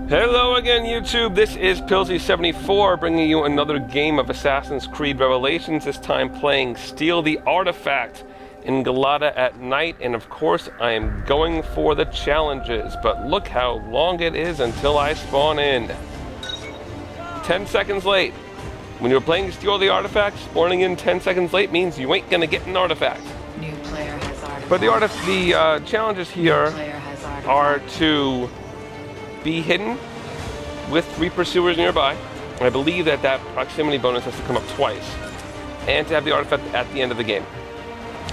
Hello again, YouTube. This is Pilsy74 bringing you another game of Assassin's Creed Revelations, this time playing Steal the Artifact in Galata at night. And of course, I am going for the challenges, but look how long it is until I spawn in. 10 seconds late. When you're playing Steal the Artifact, spawning in 10 seconds late means you ain't gonna get an artifact. New player has artifact. But the challenges here are to be hidden with 3 pursuers nearby. I believe that proximity bonus has to come up twice, and to have the artifact at the end of the game.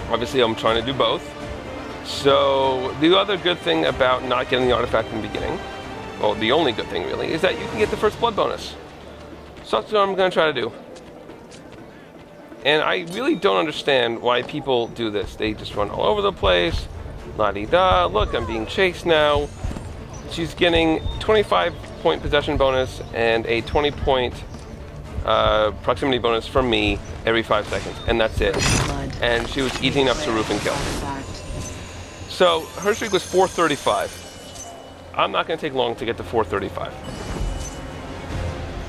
Obviously, I'm trying to do both. So the other good thing about not getting the artifact in the beginning, well, the only good thing really, is that you can get the first blood bonus. So that's what I'm going to try to do. And I really don't understand why people do this. They just run all over the place. La-di-da. Look, I'm being chased now. She's getting 25-point possession bonus and a 20-point proximity bonus from me every 5 seconds, and that's it. And she was eating up to roof and kill. So her streak was 435. I'm not going to take long to get to 435.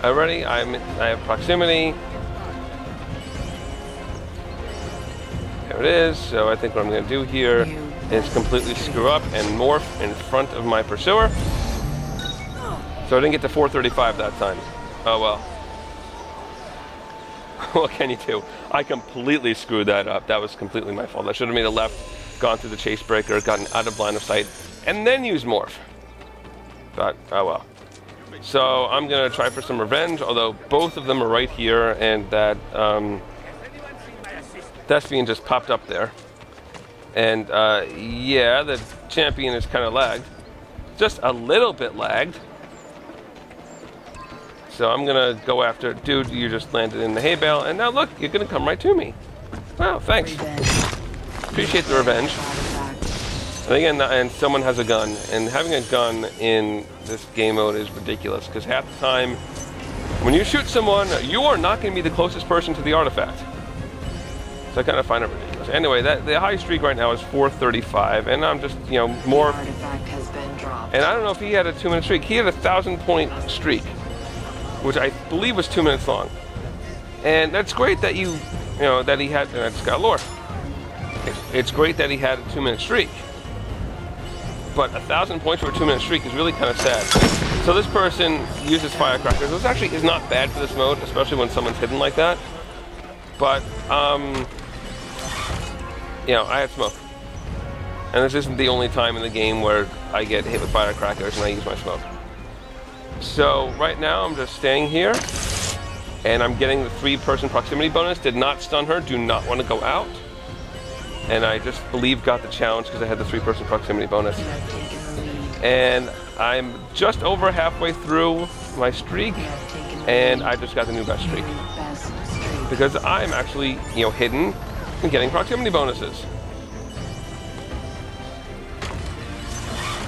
Already, I have proximity. There it is. So I think what I'm going to do here is completely screw up and morph in front of my pursuer. So I didn't get to 435 that time. Oh well. What can you do? I completely screwed that up. That was completely my fault. I should have made a left, gone through the chase breaker, gotten out of line of sight, and then used morph. But, oh well. So I'm going to try for some revenge, although both of them are right here, and that Thespian just popped up there. And yeah, the champion is kind of lagged. Just a little bit lagged. So I'm gonna go after, dude, you just landed in the hay bale, and now look, you're gonna come right to me. Wow, thanks. Appreciate the revenge. And again, and someone has a gun, and having a gun in this game mode is ridiculous, because half the time, when you shoot someone, you are not gonna be the closest person to the artifact. So I kind of find it ridiculous. Anyway, the high streak right now is 435, and I'm just, you know, more. And I don't know if he had a 2-minute streak. He had a 1,000-point streak, which I believe was 2 minutes long. And that's great that you know, that he had. And I just got lore. It's great that he had a 2-minute streak, but 1,000 points for a 2-minute streak is really kind of sad. So this person uses firecrackers, which actually is not bad for this mode, especially when someone's hidden like that. But you know, I had smoke. And this isn't the only time in the game where I get hit with firecrackers and I use my smoke. So right now I'm just staying here, and I'm getting the 3-person proximity bonus. Did not stun her, do not want to go out. And I just believe got the challenge because I had the 3-person proximity bonus. And I'm just over halfway through my streak, and I just got the new best streak. Because I'm actually, you know, hidden and getting proximity bonuses.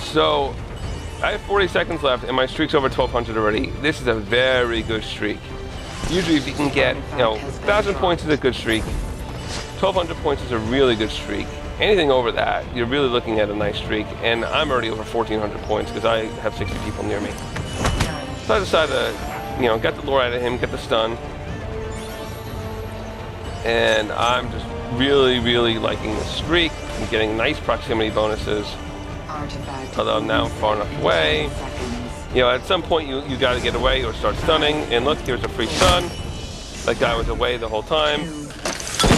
So I have 40 seconds left, and my streak's over 1,200 already. This is a very good streak. Usually, if you can get, you know, 1,000 points is a good streak. 1,200 points is a really good streak. Anything over that, you're really looking at a nice streak. And I'm already over 1,400 points because I have 60 people near me. So I decided to, you know, get the lore out of him, get the stun. And I'm just really, really liking the streak. I'm getting nice proximity bonuses. Although now I'm far enough away. You know, at some point you got to get away or start stunning. And look, here's a free stun. That guy was away the whole time.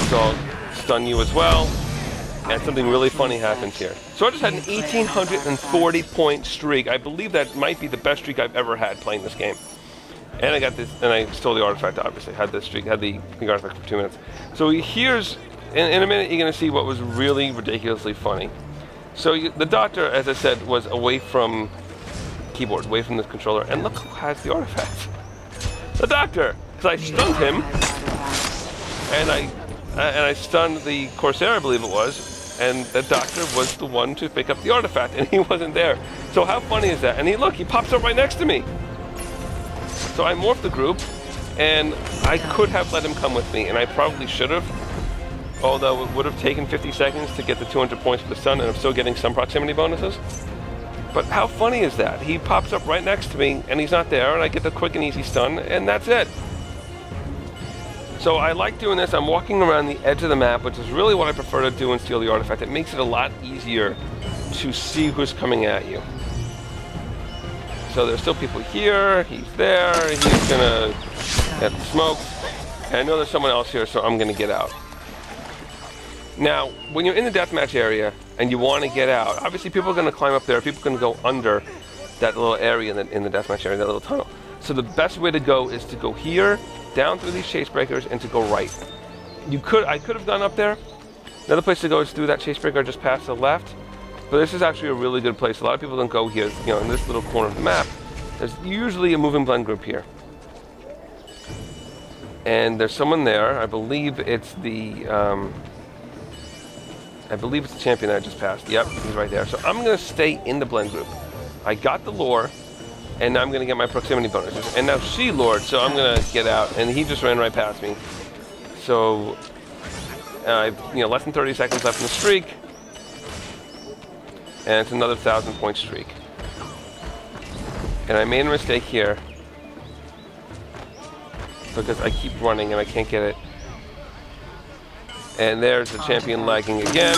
So I'll stun you as well. And something really funny happens here. So I just had an 1,840-point streak. I believe that might be the best streak I've ever had playing this game. And I got this, and I stole the artifact, obviously. Had this streak, had the artifact for 2 minutes. So here's, in a minute, you're going to see what was really ridiculously funny. So the doctor, as I said, was away from keyboard, away from the controller, and look who has the artifact. The doctor! Because I stunned him, and I stunned the Corsair, I believe it was, and the doctor was the one to pick up the artifact, and he wasn't there. So how funny is that? And he pops up right next to me. So I morphed the group, and I could have let him come with me, and I probably should have. Although it would have taken 50 seconds to get the 200 points for the stun, and I'm still getting some proximity bonuses. But how funny is that? He pops up right next to me, and he's not there, and I get the quick and easy stun, and that's it. So I like doing this. I'm walking around the edge of the map, which is really what I prefer to do in Steal the Artifact. It makes it a lot easier to see who's coming at you. So there's still people here, he's there, he's gonna get smoked. And I know there's someone else here, so I'm gonna get out. Now, when you're in the deathmatch area and you want to get out, obviously people are going to climb up there, people are going to go under that little area in the deathmatch area, that little tunnel. So the best way to go is to go here, down through these chase breakers, and to go right. I could have gone up there. Another place to go is through that chase breaker just past the left. But this is actually a really good place. A lot of people don't go here, you know, in this little corner of the map. There's usually a moving blend group here. And there's someone there. I believe it's the champion that I just passed. Yep, he's right there. So I'm going to stay in the blend group. I got the lore, and now I'm going to get my proximity bonuses. And now she lured, so I'm going to get out. And he just ran right past me. So, I've less than 30 seconds left in the streak. And it's another 1,000-point streak. And I made a mistake here, because I keep running and I can't get it. And there's the champion lagging again,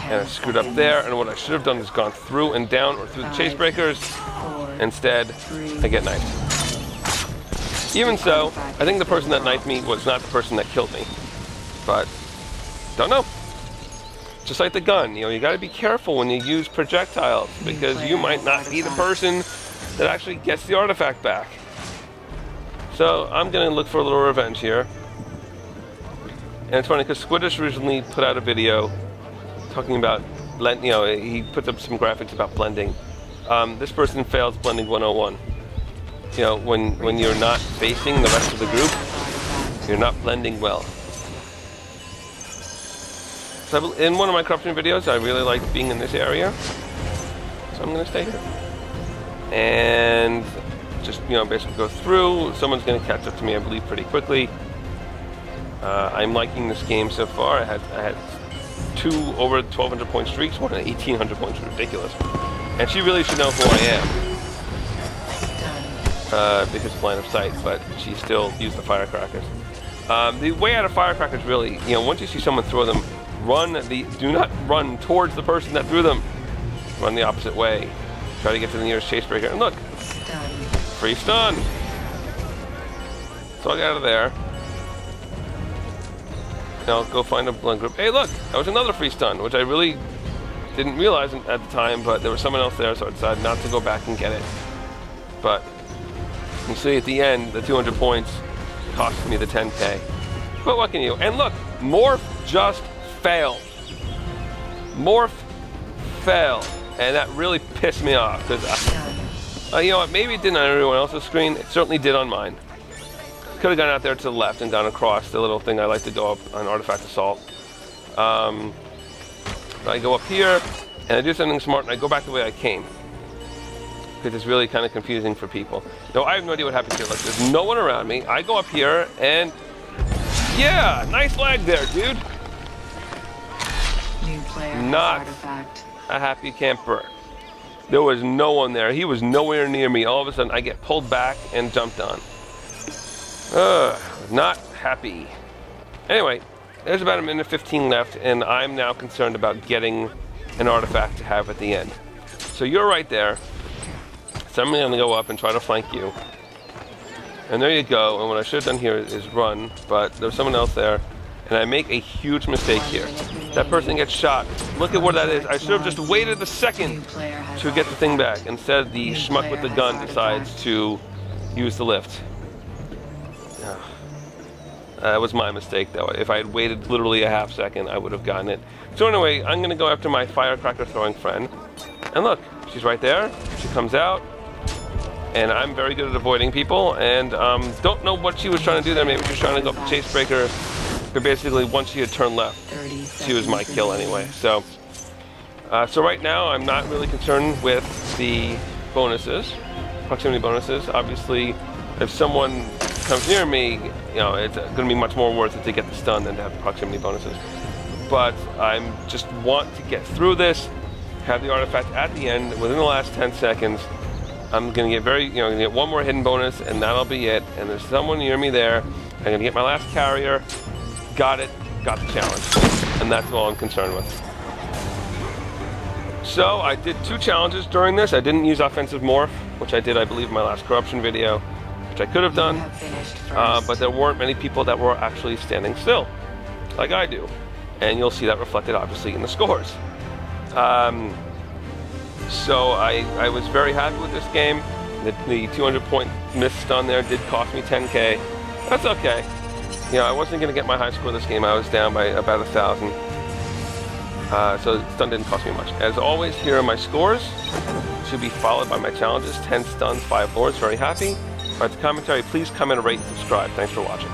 and I screwed up there, and what I should have done is gone through and down or through the chase breakers. Instead, I get knifed. Even so, I think the person that knifed me was not the person that killed me. But, don't know. Just like the gun, you gotta be careful when you use projectiles, because you might not be the person that actually gets the artifact back. So, I'm gonna look for a little revenge here. And it's funny because Squiddish originally put out a video talking about blend. He puts up some graphics about blending. This person fails blending 101. When you're not facing the rest of the group, you're not blending well. So in one of my corruption videos, I really like being in this area, so I'm gonna stay here and just basically go through. Someone's gonna catch up to me, I believe, pretty quickly. I'm liking this game so far. I had 2 over 1,200 point streaks, one at 1,800 points, ridiculous. And she really should know who I am because of line of sight, but she still used the firecrackers. The way out of firecrackers, really, once you see someone throw them, do not run towards the person that threw them. Run the opposite way. Try to get to the nearest chase breaker. And look, free stun. So I got out of there. Now go find a blend group. Hey, look, that was another free stun, which I really didn't realize at the time, but there was someone else there, so I decided not to go back and get it. But you see at the end, the 200 points cost me the 10K. But what can you? And look, Morph just failed. Morph failed, and that really pissed me off because maybe it didn't on everyone else's screen. It certainly did on mine. Could have gone out there to the left and gone across the little thing I like to go up on Artifact Assault. I go up here and I do something smart and I go back the way I came, because it's really kind of confusing for people. I have no idea what happened here. Look, there's no one around me. I go up here and yeah, nice lag there, dude. New player Not artifact. a happy camper. There was no one there. He was nowhere near me. All of a sudden, I get pulled back and jumped on. Not happy. Anyway, there's about 1:15 left, and I'm now concerned about getting an artifact to have at the end. So you're right there. So I'm going to go up and try to flank you. And there you go. And what I should have done here is run, but there's someone else there, and I make a huge mistake here. That person gets shot. Look at what that is. I should have just waited a second to get the thing back. Instead, the schmuck with the gun decides to use the lift. That was my mistake, though. If I had waited literally a half second, I would have gotten it. So anyway, I'm going to go after my firecracker throwing friend. And look, she's right there. She comes out. And I'm very good at avoiding people. And don't know what she was trying to do there. Maybe she was trying to go up the chase breaker. But basically, once she had turned left, she was my kill anyway. So right now, I'm not really concerned with the bonuses, proximity bonuses. Obviously, if someone comes near me, it's going to be much more worth it to get the stun than to have the proximity bonuses. But I just want to get through this have the artifact at the end within the last 10 seconds. I'm gonna get gonna get one more hidden bonus, and that'll be it. And there's someone near me there. I'm gonna get my last carrier. Got it. Got the challenge, and that's all I'm concerned with. So I did 2 challenges during this. I didn't use offensive morph, which I did, I believe, in my last corruption video, which I could have done. But there weren't many people that were actually standing still, like I do, and you'll see that reflected obviously in the scores. So I was very happy with this game. The 200-point miss stun there did cost me 10K. That's okay. You know, I wasn't going to get my high score this game. I was down by about 1,000. So the stun didn't cost me much. As always, here are my scores. Should be followed by my challenges. 10 stuns, 5 lords. Very happy. All right, the commentary. Please comment, rate, and subscribe. Thanks for watching.